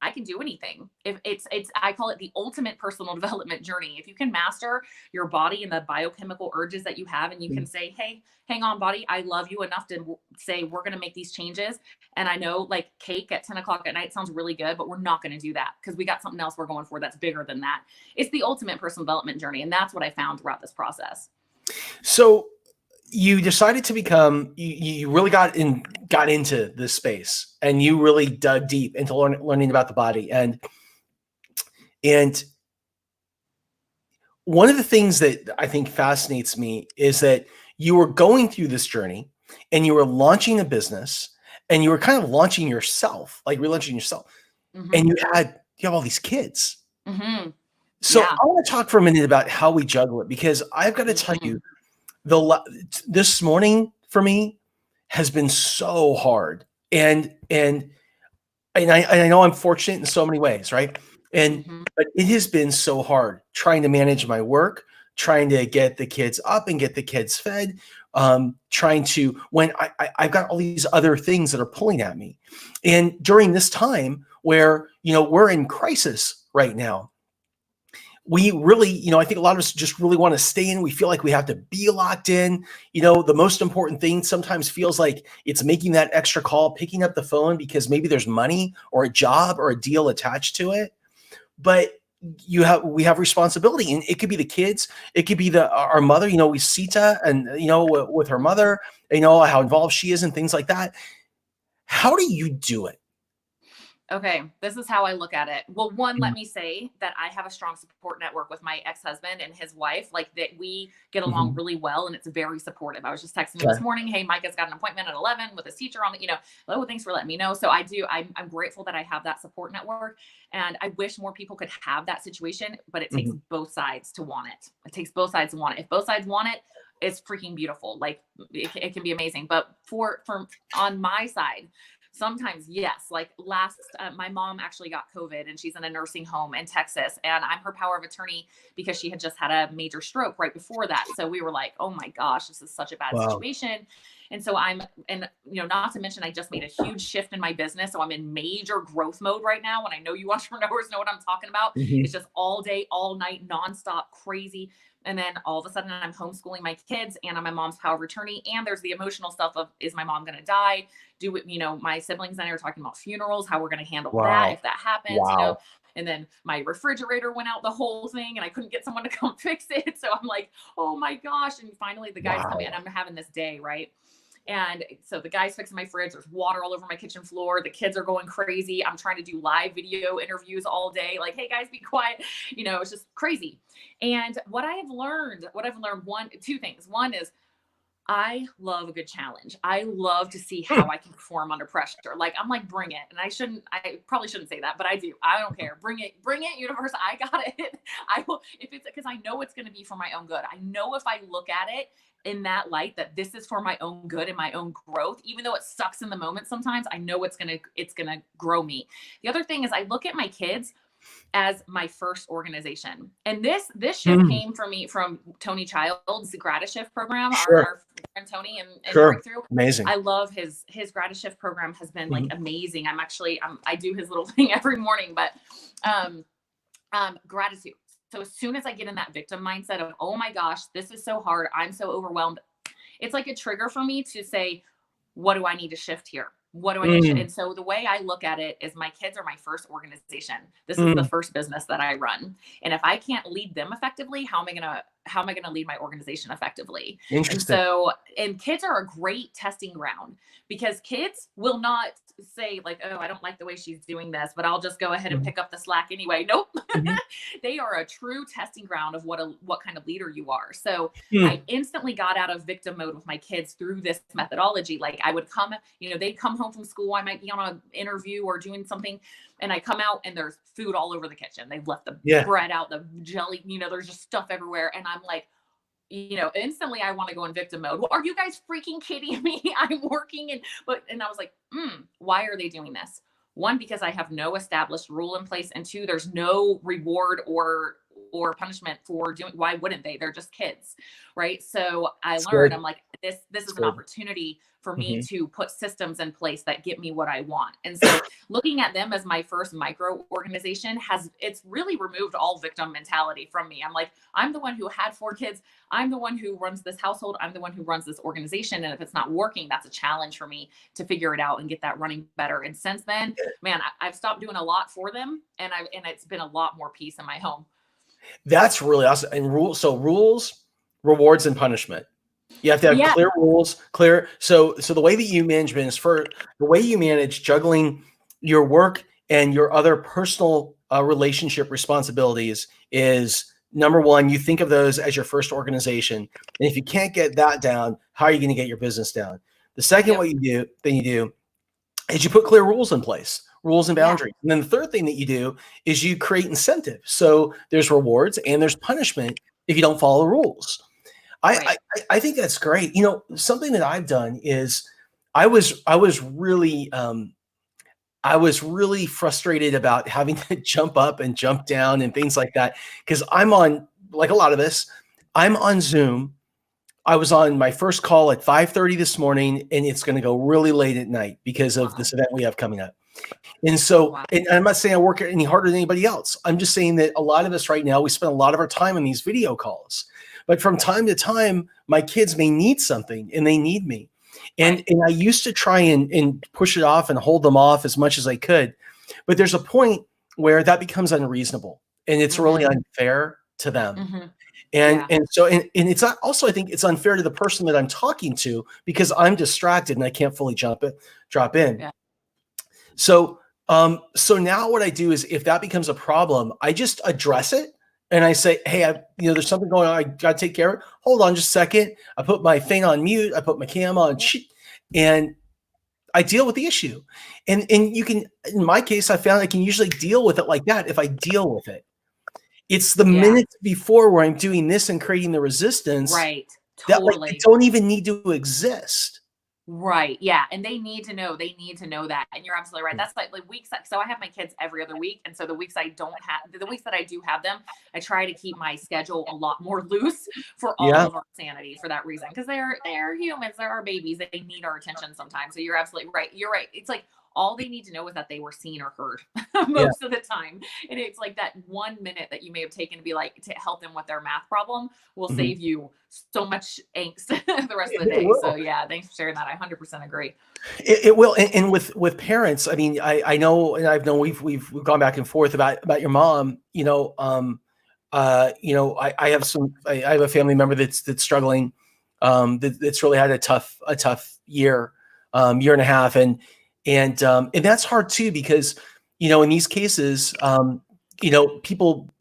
I can do anything. If it's I call it the ultimate personal development journey. If you can master your body and the biochemical urges that you have, and you can say, hey, hang on, body, I love you enough to say, we're going to make these changes. And I know like cake at 10 o'clock at night sounds really good, but we're not going to do that because we got something else we're going for that's bigger than that. It's the ultimate personal development journey. And that's what I found throughout this process.
So you decided to become, you really got into this space, and you really dug deep into learning about the body. And one of the things that I think fascinates me is that you were going through this journey and you were launching a business, and you were kind of launching yourself, like relaunching yourself. And you have all these kids. So I want to talk for a minute about how we juggle it, because I've got to tell you, this morning for me has been so hard, and I know I'm fortunate in so many ways, right? But it has been so hard trying to manage my work, trying to get the kids up and get the kids fed, trying to, when I've got all these other things that are pulling at me. And during this time where, we're in crisis right now, we really, I think a lot of us just really want to stay in. We feel like we have to be locked in. The most important thing sometimes feels like it's making that extra call, picking up the phone, because maybe there's money or a job or a deal attached to it. But we have responsibility, and it could be the kids. It could be our mother, we Sita, and, with her mother, how involved she is and things like that. How do you do it?
Okay, this is how I look at it. Well, one, let me say that I have a strong support network with my ex-husband and his wife, like that we get along really well, and it's very supportive. I was just texting him this morning, hey, Micah's got an appointment at 11 with his teacher on the, oh, thanks for letting me know. So I'm grateful that I have that support network, and I wish more people could have that situation, but it takes both sides to want it. It takes both sides to want it. If both sides want it, it's freaking beautiful. Like it can be amazing. But on my side, sometimes, yes, like my mom actually got COVID, and she's in a nursing home in Texas, and I'm her power of attorney because she had just had a major stroke right before that. So we were like, oh my gosh, this is such a bad situation. And so not to mention, I just made a huge shift in my business. So I'm in major growth mode right now. And I know you entrepreneurs know what I'm talking about. It's just all day, all night, nonstop, crazy. And then all of a sudden I'm homeschooling my kids, and I'm my mom's power of attorney. And there's the emotional stuff of, is my mom going to die? My siblings and I are talking about funerals, how we're going to handle that if that happens, And then my refrigerator went out, the whole thing, and I couldn't get someone to come fix it. So I'm like, oh my gosh. And finally the guys come in, I'm having this day, right? And so the guy's fixing my fridge. There's water all over my kitchen floor. The kids are going crazy. I'm trying to do live video interviews all day. Like, hey guys, be quiet. It's just crazy. And what I've learned, two things. One is I love a good challenge. I love to see how I can perform under pressure. Like, I'm like, bring it. And I probably shouldn't say that, but I do. I don't care. Bring it, universe. I got it. I will, because I know it's going to be for my own good. I know if I look at it in that light, that this is for my own good and my own growth, even though it sucks in the moment sometimes, I know it's going to grow me. The other thing is I look at my kids as my first organization. And this shift came for me from Tony Child's Gratis Shift program, our friend Tony and Breakthrough. Amazing. I love his Gratis Shift program has been like amazing. I do his little thing every morning, but gratitude. So as soon as I get in that victim mindset of, oh my gosh, this is so hard, I'm so overwhelmed, it's like a trigger for me to say, what do I need to shift here? What do I need to shift? And so the way I look at it is my kids are my first organization. This is the first business that I run. And if I can't lead them effectively, how am I going to am I going to lead my organization effectively?
Interesting.
And kids are a great testing ground, because kids will not say like, oh, I don't like the way she's doing this, but I'll just go ahead and pick up the slack anyway. Nope.
Mhm.
They are a true testing ground of what kind of leader you are. So
Hmm.
I instantly got out of victim mode with my kids through this methodology. Like I would come, they'd come home from school. I might be on an interview or doing something, and I come out and there's food all over the kitchen. They've left the
Yeah.
bread out, the jelly, there's just stuff everywhere. And I'm like, instantly I want to go in victim mode. Well, are you guys freaking kidding me? I'm working and I was like, why are they doing this? One, because I have no established rule in place. And two, there's no reward or punishment for doing. Why wouldn't they? They're just kids. Right. So I learned, I'm like, this is an opportunity for me to put systems in place that get me what I want. And so looking at them as my first micro organization it's really removed all victim mentality from me. I'm like, I'm the one who had 4 kids. I'm the one who runs this household. I'm the one who runs this organization. And if it's not working, that's a challenge for me to figure it out and get that running better. And since then, man, I've stopped doing a lot for them, and it's been a lot more peace in my home.
That's really awesome. And rules, rewards, and punishment. You have to have clear rules, So the way that you manage business, the way you manage juggling your work and your other personal relationship responsibilities is, number one, you think of those as your first organization. And if you can't get that down, how are you going to get your business down? The second, what you do is you put clear rules in place, rules and boundaries. And then the third thing that you do is you create incentive. So there's rewards and there's punishment if you don't follow the rules. I think that's great. Something that I've done is I was really frustrated about having to jump up and jump down and things like that, because I'm on, like a lot of us, I'm on Zoom. I was on my first call at 5:30 this morning, and it's going to go really late at night because of this event we have coming up. And so, and I'm not saying I work any harder than anybody else. I'm just saying that a lot of us right now, we spend a lot of our time on these video calls. But from time to time, my kids may need something and they need me. And I used to try and push it off and hold them off as much as I could. But there's a point where that becomes unreasonable and it's really unfair to them. And it's not, also, I think it's unfair to the person that I'm talking to, because I'm distracted and I can't fully drop in.
Yeah.
So now what I do is, if that becomes a problem, I just address it. And I say, hey, there's something going on. I got to take care of it. Hold on just a second. I put my thing on mute. I put my cam on, and I deal with the issue. And you can, in my case, I found I can usually deal with it like that if I deal with it. It's the minutes before where I'm doing this and creating the resistance.
Right. Totally.
That don't even need to exist.
Right. Yeah. And they need to know that. And you're absolutely right. That's like weeks. So I have my kids every other week. And so the weeks that I do have them, I try to keep my schedule a lot more loose for all of our sanity, for that reason. Because they're humans, they're our babies. They need our attention sometimes. So you're absolutely right. You're right. It's like, all they need to know is that they were seen or heard most of the time. And it's like that 1 minute that you may have taken to help them with their math problem will save you so much angst the rest of the day. So thanks for sharing that. I 100% agree. It
will. And with parents, I mean, I know, and I've known we've gone back and forth about your mom. I have a family member that's struggling, that's really had a tough year and a half. And that's hard too, because, in these cases, people,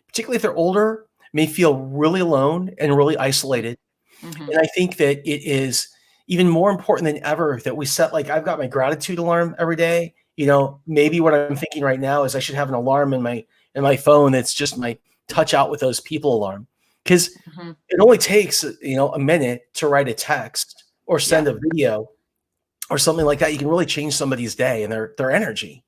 particularly if they're older, may feel really alone and really isolated. And I think that it is even more important than ever that we set, like, I've got my gratitude alarm every day. Maybe what I'm thinking right now is I should have an alarm in my phone that's just my touch out with those people alarm, because it only takes, a minute to write a text or send a video or something like that. You can really change somebody's day and their energy.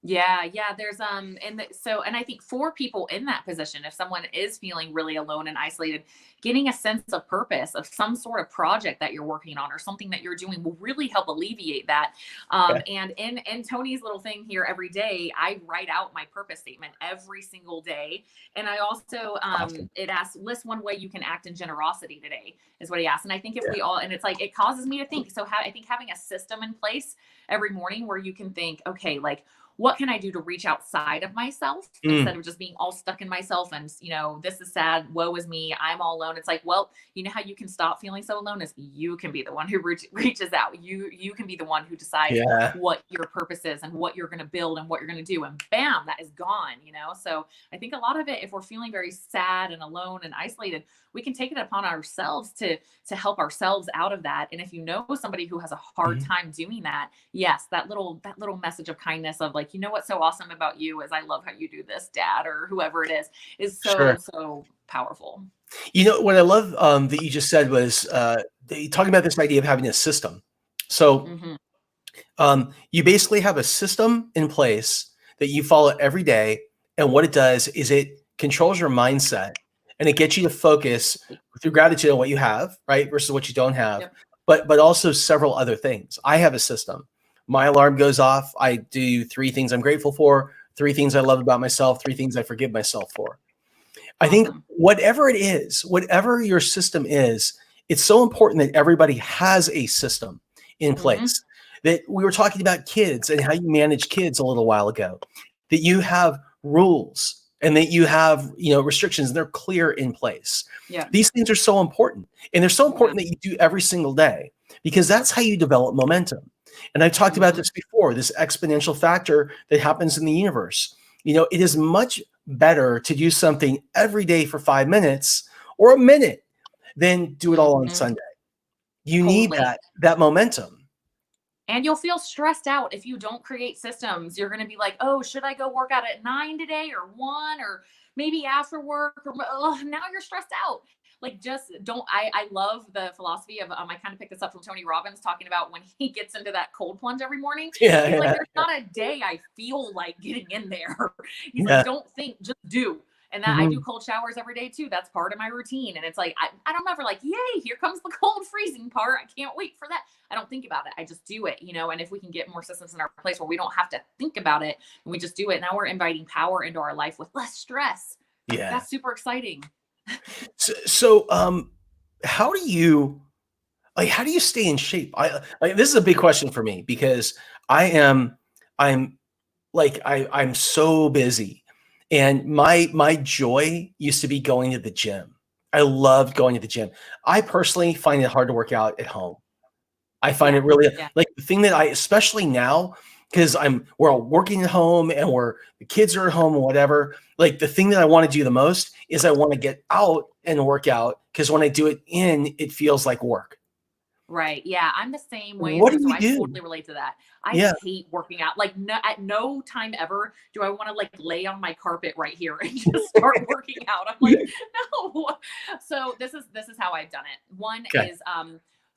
Yeah. There's and I think for people in that position, if someone is feeling really alone and isolated, getting a sense of purpose of some sort of project that you're working on or something that you're doing will really help alleviate that. And in Tony's little thing here every day, I write out my purpose statement every single day. And I also it asks, list one way you can act in generosity today, is what he asked. And I think if we all, and it's like, it causes me to think. So I think having a system in place every morning where you can think, okay, like, what can I do to reach outside of myself instead of just being all stuck in myself? And, this is sad. Woe is me. I'm all alone. It's like, well, you know how you can stop feeling so alone is you can be the one who reaches out. You can be the one who decides
Yeah.
what your purpose is and what you're going to build and what you're going to do. And bam, that is gone. So I think a lot of it, if we're feeling very sad and alone and isolated, we can take it upon ourselves to help ourselves out of that. And if you know somebody who has a hard
Mhm.
time doing that, yes, that little message of kindness of like, what's so awesome about you is I love how you do this, dad, or whoever it is
Sure.
so powerful.
What I love that you just said was talking about this idea of having a system. So
Hmm.
you basically have a system in place that you follow every day. And what it does is it controls your mindset and it gets you to focus through gratitude on what you have, right? Versus what you don't have,
Yep.
but also several other things. I have a system. My alarm goes off. I do 3 things I'm grateful for, 3 things I love about myself, 3 things I forgive myself for. I think
Awesome.
whatever it is, whatever your system is, it's so important that everybody has a system in
Hmm.
place. That we were talking about kids and how you manage kids a little while ago, that you have rules and that you have, restrictions and they're clear in place.
Yeah.
These things are so important. And they're so
Yeah.
important that you do every single day because that's how you develop momentum. And I've talked about
Hmm.
this before, this exponential factor that happens in the universe. It is much better to do something every day for 5 minutes or a minute than do it all on
Hmm.
Sunday. You need
Totally.
that momentum.
And you'll feel stressed out if you don't create systems. You're going to be like, oh, should I go work out at 9 today or 1 or maybe after work? Or now you're stressed out. Like, just don't. I love the philosophy of, I kind of picked this up from Tony Robbins talking about when he gets into that cold plunge every morning.
Yeah,
He's like,
yeah,
there's not a day I feel like getting in there. He's like,
yeah.
don't think, just do. And that I do
Mhm.
cold showers every day too. That's part of my routine. And it's like, I don't ever like, yay, here comes the cold freezing part. I can't wait for that. I don't think about it. I just do it, and if we can get more systems in our place where we don't have to think about it and we just do it, now we're inviting power into our life with less stress.
Yeah.
That's super exciting.
So, how do you stay in shape? This is a big question for me because I am I'm I'm so busy, and my joy used to be going to the gym. I loved going to the gym. I personally find it hard to work out at home. I find
Yeah.
it really
Yeah.
like the thing that especially now, because we're all working at home and the kids are at home and whatever. Like the thing that I want to do the most is I want to get out and work out because when I do it it feels like work.
Right. Yeah. I'm the same way
What
too.
do
So
you
I
do?
totally relate to that. I
Yeah.
hate working out. Like, no, at no time ever do I want to like lay on my carpet right here and just start working out. I'm like, no. So this is how I've done it. One
Okay.
is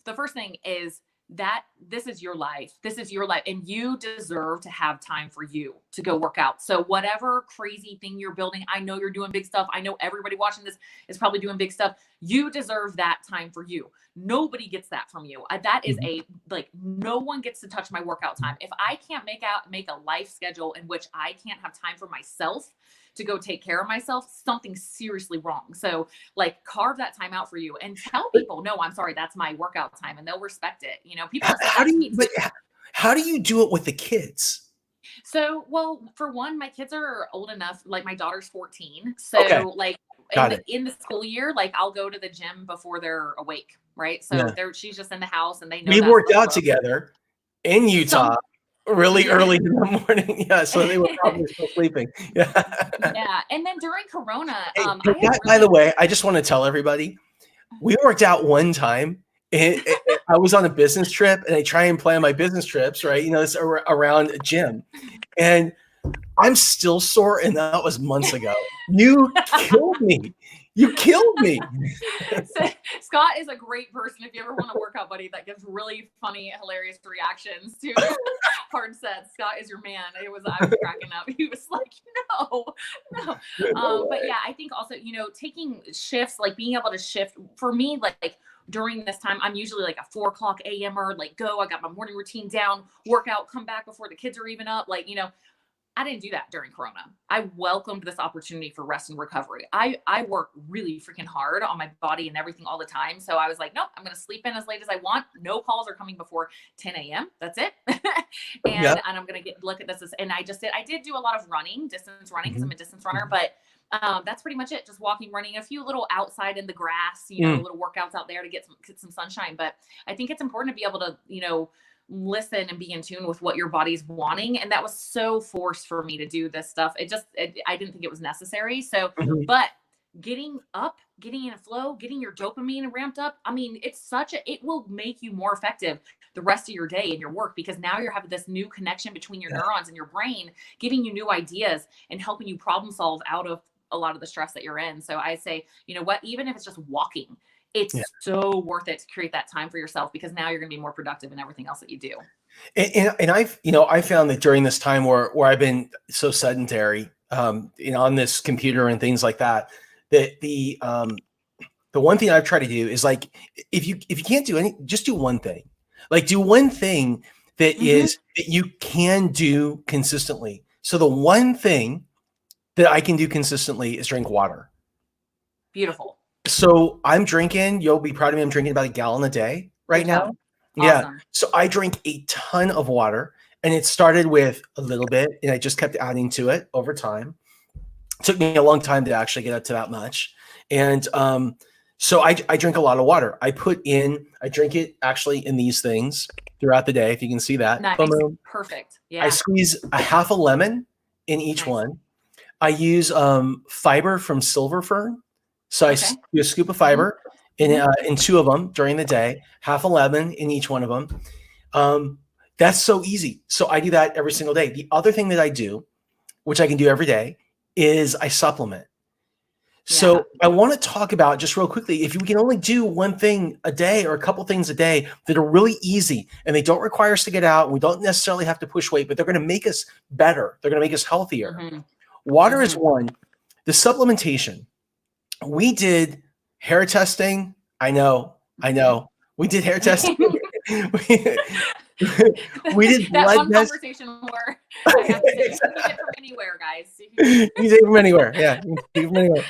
the first thing is that this is your life. This is your life. And you deserve to have time for you to go work out. So whatever crazy thing you're building, I know you're doing big stuff. I know everybody watching this is probably doing big stuff. You deserve that time for you. Nobody gets that from you. That is
Mhm.
no one gets to touch my workout time. If I can't make a life schedule in which I can't have time for myself to go take care of myself, something's seriously wrong. So like carve that time out for you and tell
But
people, no, I'm sorry, that's my workout time, and they'll respect it. People
how,
have said
how
that
do
to
you
me
but
too.
how do you do it with the kids?
So, well, for one, my kids are old enough, like my daughter's 14.
Okay,
So like
got it.
in the school year, like I'll go to the gym before they're awake, right? So
Yeah.
she's just in the house and they know
We
that's
worked
the
out
flow.
together in Utah
Some
really
yeah.
early in the morning. Yeah, so they were probably still sleeping. Yeah.
Yeah. And then during Corona,
Hey,
I had
by the
really
way, I just want to tell everybody, we worked out one time. I was on a business trip, and I try and plan my business trips, right? It's around a gym, and I'm still sore, and that was months ago. You killed me. You killed me.
So, Scott is a great person. If you ever want a workout buddy that gives really funny, hilarious reactions to hard sets, Scott is your man. I was cracking up. He was like, no, no.
No
But
way.
yeah, I think also, taking shifts, like being able to shift for me, like during this time, I'm usually like a 4 o'clock a.m.er, like go, I got my morning routine down, workout, come back before the kids are even up. Like, I didn't do that during Corona. I welcomed this opportunity for rest and recovery. I work really freaking hard on my body and everything all the time. So I was like, nope, I'm going to sleep in as late as I want. No calls are coming before 10 a.m. That's it.
Yeah.
and I'm going to look at this. And I did do a lot of running, distance running, because I'm a distance runner, but that's pretty much it. Just walking, running, a few little outside in the grass, little workouts out there to get some sunshine. But I think it's important to be able to, listen and be in tune with what your body's wanting. And that was so forced for me to do this stuff. I didn't think it was necessary. So, but getting up, getting in a flow, getting your dopamine ramped up. I mean, it will make you more effective the rest of your day in your work, because now you're having this new connection between your neurons and your brain, giving you new ideas and helping you problem solve out of a lot of the stress that you're in. So I say, you know what, even if it's just walking, it's so worth it to create that time for yourself, because now you're going to be more productive in everything else that you do.
And I found that during this time where I've been so sedentary, on this computer and things like that, that the one thing I've tried to do is, like, if you can't do just do one thing. Like, do one thing that is that you can do consistently. So the one thing that I can do consistently is drink water.
Beautiful.
So I'm drinking, you'll be proud of me, I'm drinking about a gallon a day right now.
Awesome.
Yeah. So I drink a ton of water, and it started with a little bit, and I just kept adding to it over time. It took me a long time to actually get up to that much. And so I drink a lot of water. I drink it actually in these things throughout the day, if you can see that.
Nice. Perfect. Yeah.
I squeeze a half a lemon in each one. I use fiber from silver fern. So I do a scoop of fiber in two of them during the day, half a lemon in each one of them. That's so easy. So I do that every single day. The other thing that I do, which I can do every day, is I supplement. So I want to talk about, just real quickly, if we can only do one thing a day or a couple things a day that are really easy and they don't require us to get out, and we don't necessarily have to push weight, but they're going to make us better. They're going to make us healthier. Water is one. The supplementation. We did hair testing. I know. We did hair testing. we did
that
blood
one
test.
Conversation where I have to say, you can get it from anywhere, guys.
You can take it from anywhere. Yeah, you can take it from anywhere.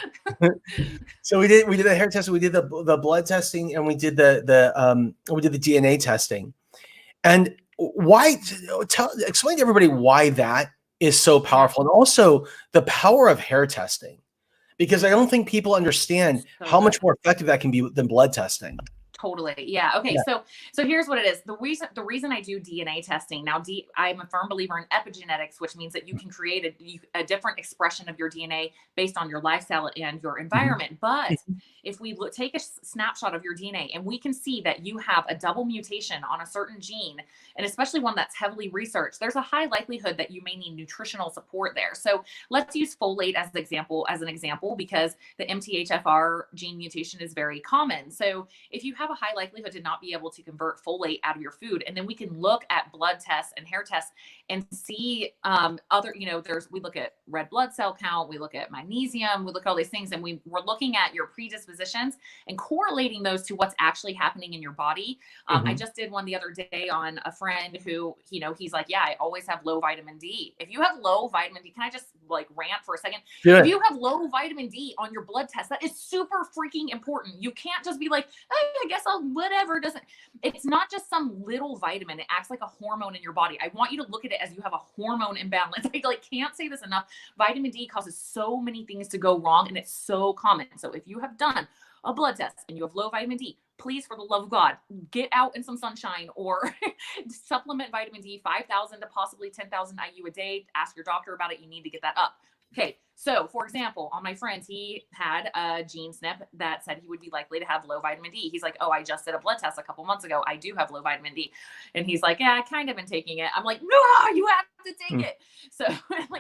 So we did the hair testing. We did the blood testing, and we did the DNA testing. And why? Explain to everybody why that is so powerful, and also the power of hair testing. Because I don't think people understand how much more effective that can be than blood testing.
Totally. Yeah. Okay. So here's what it is. The reason I do DNA testing now, I'm a firm believer in epigenetics, which means that you can create a different expression of your DNA based on your lifestyle and your environment. But if we take a snapshot of your DNA and we can see that you have a double mutation on a certain gene, and especially one that's heavily researched, there's a high likelihood that you may need nutritional support there. So let's use folate as an example, because the MTHFR gene mutation is very common. So if you have a high likelihood to not be able to convert folate out of your food, and then we can look at blood tests and hair tests and see we look at red blood cell count, we look at magnesium, we look at all these things, and we're looking at your predispositions and correlating those to what's actually happening in your body. I just did one the other day on a friend who, he's like, yeah, I always have low vitamin D. If you have low vitamin D, can I just rant for a second?
Yeah.
If you have low vitamin D on your blood test, that is super freaking important. You can't just be like, hey, I guess I'll whatever. It's not just some little vitamin. It acts like a hormone in your body. I want you to look at it as you have a hormone imbalance. I can't say this enough. Vitamin D causes so many things to go wrong, and it's so common. So if you have done a blood test and you have low vitamin D, please, for the love of God, get out in some sunshine or supplement vitamin D, 5,000 to possibly 10,000 IU a day. Ask your doctor about it. You need to get that up. Okay. So for example, on my friends, he had a gene SNP that said he would be likely to have low vitamin D. He's like, oh, I just did a blood test a couple months ago. I do have low vitamin D. And he's like, yeah, I kind of been taking it. I'm like, no, you have to take it. So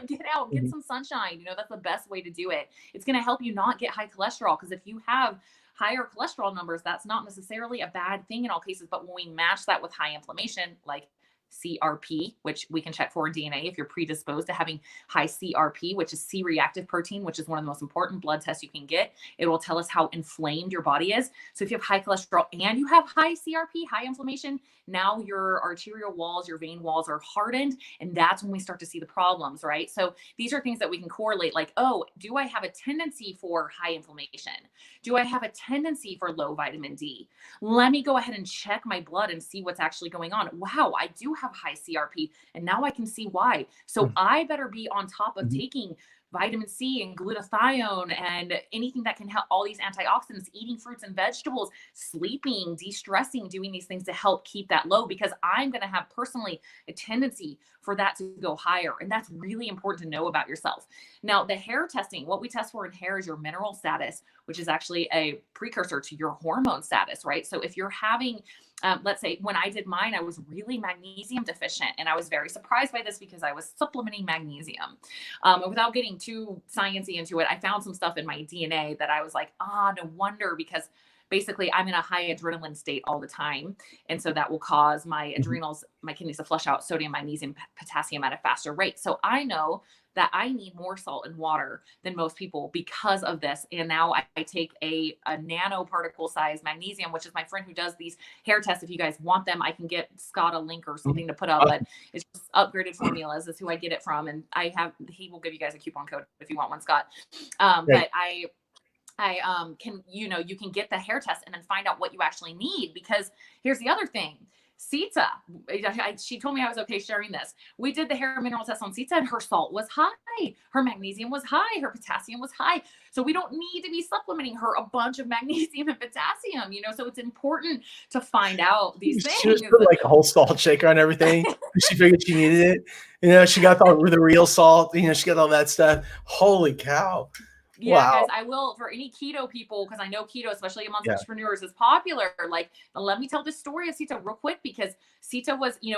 get out, get some sunshine. That's the best way to do it. It's going to help you not get high cholesterol. Because if you have higher cholesterol numbers, that's not necessarily a bad thing in all cases. But when we match that with high inflammation, like CRP, which we can check for in DNA if you're predisposed to having high CRP, which is C-reactive protein, which is one of the most important blood tests you can get. It will tell us how inflamed your body is. So if you have high cholesterol and you have high CRP, high inflammation, now your arterial walls, your vein walls are hardened. And that's when we start to see the problems, right? So these are things that we can correlate, like, oh, do I have a tendency for high inflammation? Do I have a tendency for low vitamin D? Let me go ahead and check my blood and see what's actually going on. Wow, I do have high CRP, and now I can see why. So I better be on top of taking vitamin C and glutathione and anything that can help, all these antioxidants, eating fruits and vegetables, sleeping, de-stressing, doing these things to help keep that low, because I'm going to have personally a tendency for that to go higher. And that's really important to know about yourself. Now, the hair testing, what we test for in hair is your mineral status, which is actually a precursor to your hormone status, right? So if you're having, let's say when I did mine, I was really magnesium deficient. And I was very surprised by this because I was supplementing magnesium. And without getting too sciencey into it, I found some stuff in my DNA that I was like, no wonder, because basically I'm in a high adrenaline state all the time. And so that will cause my adrenals, my kidneys to flush out sodium, magnesium, potassium at a faster rate. So I know that I need more salt and water than most people because of this. And now I take a nanoparticle size magnesium, which is my friend who does these hair tests. If you guys want them, I can get Scott a link or something to put up, but it's just Upgraded Formulas is who I get it from. And he will give you guys a coupon code if you want one, Scott. But I can, you can get the hair test and then find out what you actually need, because here's the other thing. Sita, she told me I was okay sharing this. We did the hair mineral test on Sita and her salt was high. Her magnesium was high. Her potassium was high. So we don't need to be supplementing her a bunch of magnesium and potassium, so it's important to find out these things.
She just put like a whole salt shaker on everything. She figured she needed it. She got the real salt, she got all that stuff. Holy cow.
Yeah,
wow.
Guys, I will, for any keto people, because I know keto, especially amongst entrepreneurs, is popular. Like, let me tell this story of Sita real quick, because Sita was, in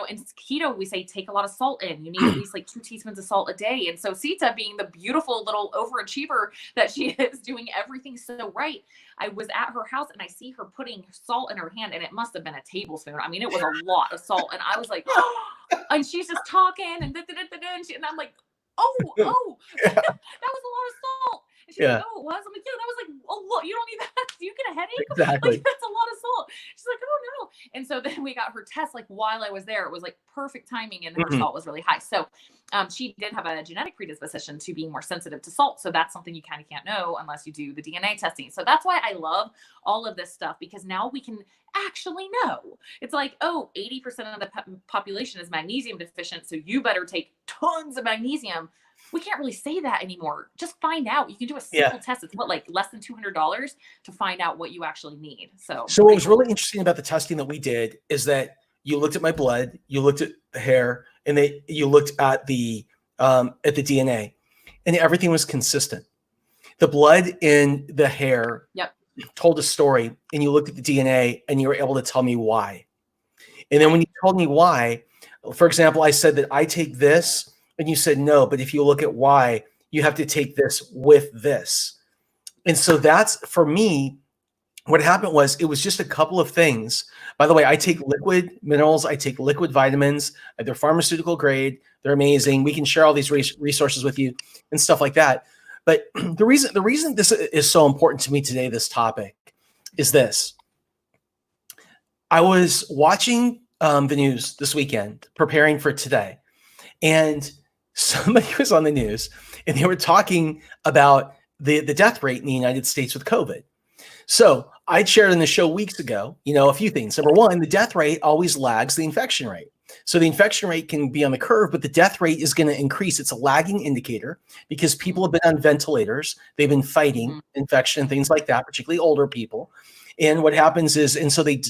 keto, we say take a lot of salt in. You need at least like 2 teaspoons of salt a day. And so Sita, being the beautiful little overachiever that she is, doing everything so right, I was at her house and I see her putting salt in her hand, and it must have been a tablespoon. I mean, it was a lot of salt. And I was like, and she's just talking and I'm like, oh, that was a lot of salt. And she's like, oh, it was? I'm like, that was like, oh, look, you don't need that. Do you get a headache?
Exactly.
Like, that's a lot of salt. She's like, oh, no. And so then we got her test, like, while I was there. It was like perfect timing, and her salt was really high. So she did have a genetic predisposition to being more sensitive to salt. So that's something you kind of can't know unless you do the DNA testing. So that's why I love all of this stuff, because now we can actually know. It's like, 80% of the population is magnesium deficient, so you better take tons of magnesium. We can't really say that anymore. Just find out. You can do a simple test. It's less than $200 to find out what you actually need. So
what was really interesting about the testing that we did is that you looked at my blood, you looked at the hair, and you looked at the DNA, and everything was consistent. The blood in the hair told a story, and you looked at the DNA, and you were able to tell me why. And then when you told me why, for example, I said that I take this, and you said no, but if you look at why, you have to take this with this. And so that's, for me, what happened was, it was just a couple of things. By the way, I take liquid minerals, I take liquid vitamins. They're pharmaceutical grade. They're amazing. We can share all these resources with you and stuff like that. But the reason this is so important to me today, this topic, is this. I was watching the news this weekend, preparing for today, and somebody was on the news, and they were talking about the death rate in the United States with COVID. So I shared in the show weeks ago, a few things. Number one, the death rate always lags the infection rate. So the infection rate can be on the curve, but the death rate is going to increase. It's a lagging indicator because people have been on ventilators. They've been fighting infection and things like that, particularly older people. And what happens is, and so they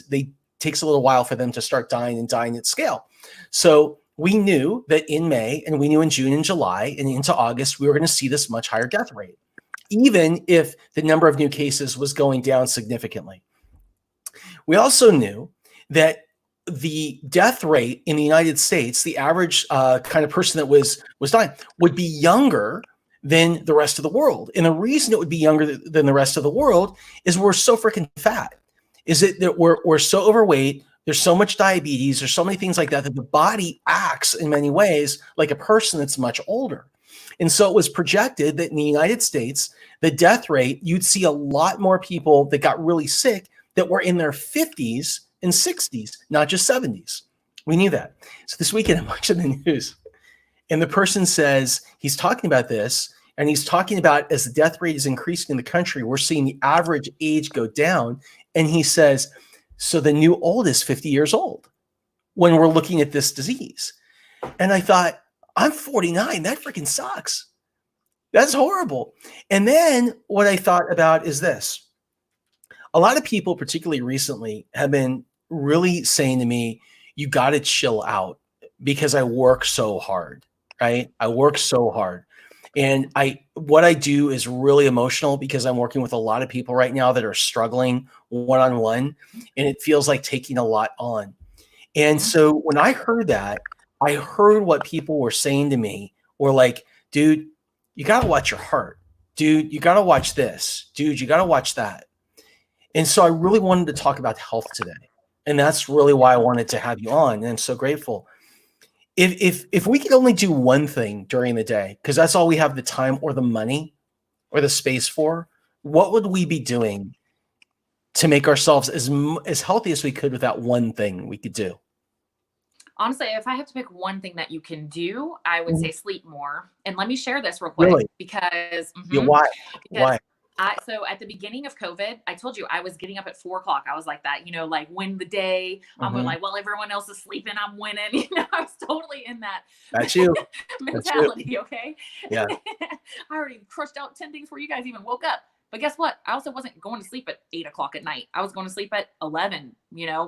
takes a little while for them to start dying at scale. So we knew that in May, and we knew in June and July and into August, we were going to see this much higher death rate, even if the number of new cases was going down significantly. We also knew that the death rate in the United States, the average kind of person that was dying, would be younger than the rest of the world. And the reason it would be younger than the rest of the world is we're so freaking fat. Is it that we're so overweight, There's so much diabetes. There's so many things like that the body acts in many ways like a person that's much older. And so it was projected that in the United States, the death rate, you'd see a lot more people that got really sick that were in their 50s and 60s, not just 70s. We knew that. So this weekend, I'm watching the news, and the person says, he's talking about this, and he's talking about as the death rate is increasing in the country, we're seeing the average age go down. And he says, so the new old is 50 years old when we're looking at this disease. And I thought, I'm 49. That freaking sucks. That's horrible. And then what I thought about is this. A lot of people, particularly recently, have been really saying to me, you got to chill out because I work so hard, right? I work so hard. And what I do is really emotional because I'm working with a lot of people right now that are struggling one-on-one, and it feels like taking a lot on. And so when I heard that, I heard what people were saying to me were like, dude, you got to watch your heart. Dude, you got to watch this. Dude, you got to watch that. And so I really wanted to talk about health today. And that's really why I wanted to have you on. And I'm so grateful. If we could only do one thing during the day, because that's all we have the time or the money or the space for, what would we be doing to make ourselves as healthy as we could with that one thing we could do?
Honestly, if I have to pick one thing that you can do, I would say sleep more. And let me share this real quick because
why?
So at the beginning of COVID, I told you I was getting up at 4 o'clock. I was like that, like win the day. I'm like, well, everyone else is sleeping, I'm winning. I was totally in that mentality. That's you. Okay.
Yeah.
I already crushed out 10 things before you guys even woke up. But guess what? I also wasn't going to sleep at 8 o'clock at night. I was going to sleep at 11,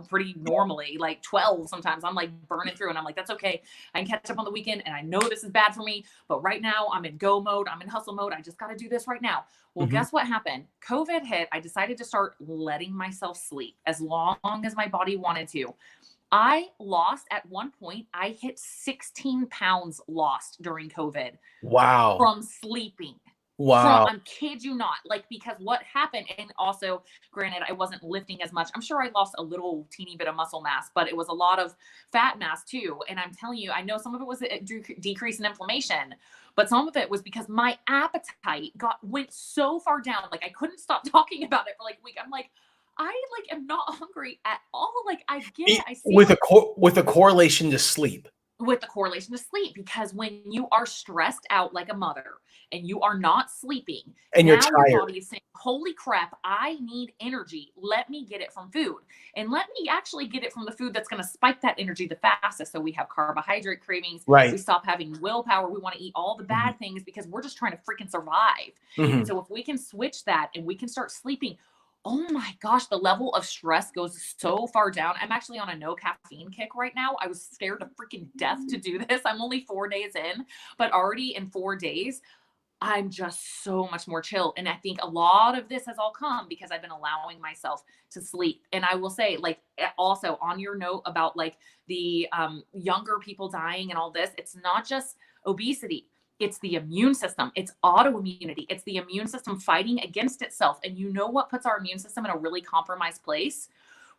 pretty normally, like 12 sometimes. I'm like burning through and I'm like, that's okay. I can catch up on the weekend and I know this is bad for me. But right now I'm in go mode. I'm in hustle mode. I just got to do this right now. Well, guess what happened? COVID hit. I decided to start letting myself sleep as long as my body wanted to. I lost at one point, I hit 16 pounds lost during COVID.
Wow.
From sleeping.
Wow.
I'm kid you not, because what happened, and also granted, I wasn't lifting as much. I'm sure I lost a little teeny bit of muscle mass, but it was a lot of fat mass too. And I'm telling you, I know some of it was a decrease in inflammation, but some of it was because my appetite went so far down. Like I couldn't stop talking about it for like a week. I'm like, I am not hungry at all. Like I get it. I see
with a correlation to sleep.
With the correlation to sleep, because when you are stressed out like a mother and you are not sleeping
and you're tired,
your body is saying, holy crap, I need energy. Let me get it from food, and let me actually get it from the food that's going to spike that energy the fastest. So we have carbohydrate cravings.
Right.
We stop having willpower. We want to eat all the bad things because we're just trying to freaking survive. And so if we can switch that and we can start sleeping, oh my gosh, the level of stress goes so far down. I'm actually on a no caffeine kick right now. I was scared to freaking death to do this. I'm only 4 days in, but already in 4 days, I'm just so much more chill. And I think a lot of this has all come because I've been allowing myself to sleep. And I will say, also on your note about the younger people dying and all this, it's not just obesity. It's the immune system. It's autoimmunity. It's the immune system fighting against itself. And you know what puts our immune system in a really compromised place?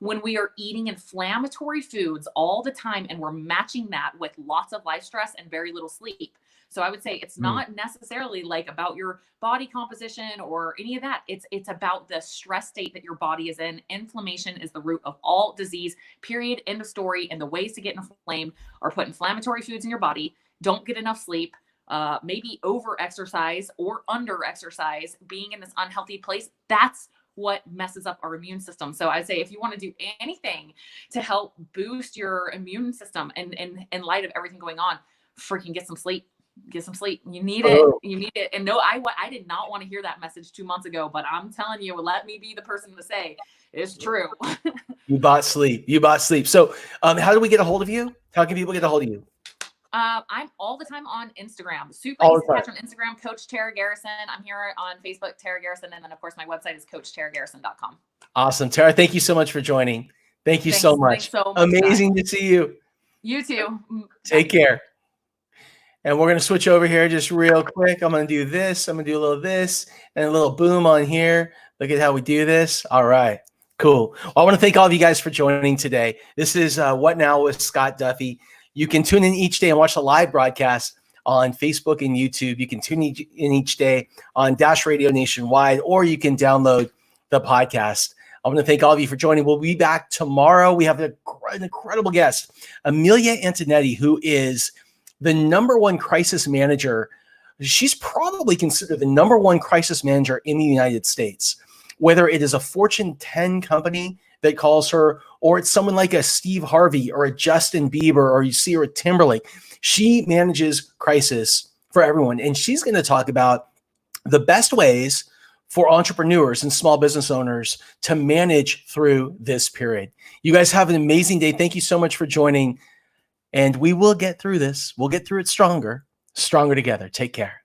When we are eating inflammatory foods all the time and we're matching that with lots of life stress and very little sleep. So I would say it's not necessarily about your body composition or any of that. It's about the stress state that your body is in. Inflammation is the root of all disease, period, end of story. And the ways to get inflamed are put inflammatory foods in your body. Don't get enough sleep. Maybe over exercise or under exercise, being in this unhealthy place, that's what messes up our immune system. So I say, if you want to do anything to help boost your immune system and in light of everything going on, freaking get some sleep. Get some sleep. You need it. You need it. And no, I did not want to hear that message 2 months ago, but I'm telling you, let me be the person to say it's true.
You bought sleep. So how do we get a hold of you? How can people get a hold of you?
I'm all the time on Instagram. Super easy to catch on Instagram, Coach Tara Garrison. I'm here on Facebook, Tara Garrison. And then, of course, my website is CoachTaraGarrison.com. Awesome.
Tara, thank you so much for joining. Thank you so much. Amazing to see you.
You too.
Take care. And we're going to switch over here just real quick. I'm going to do this. I'm going to do a little this and a little boom on here. Look at how we do this. All right. Cool. Well, I want to thank all of you guys for joining today. This is What Now with Scott Duffy. You can tune in each day and watch the live broadcast on Facebook and YouTube. You can tune in each day on Dash Radio Nationwide, or you can download the podcast. I want to thank all of you for joining. We'll be back tomorrow. We have an incredible guest, Amelia Antonetti, who is the #1 crisis manager. She's probably considered the #1 crisis manager in the United States. Whether it is a Fortune 10 company that calls her, or it's someone like a Steve Harvey or a Justin Bieber, or you see her at Timberlake, she manages crisis for everyone. And she's going to talk about the best ways for entrepreneurs and small business owners to manage through this period. You guys have an amazing day. Thank you so much for joining. And we will get through this. We'll get through it stronger together. Take care.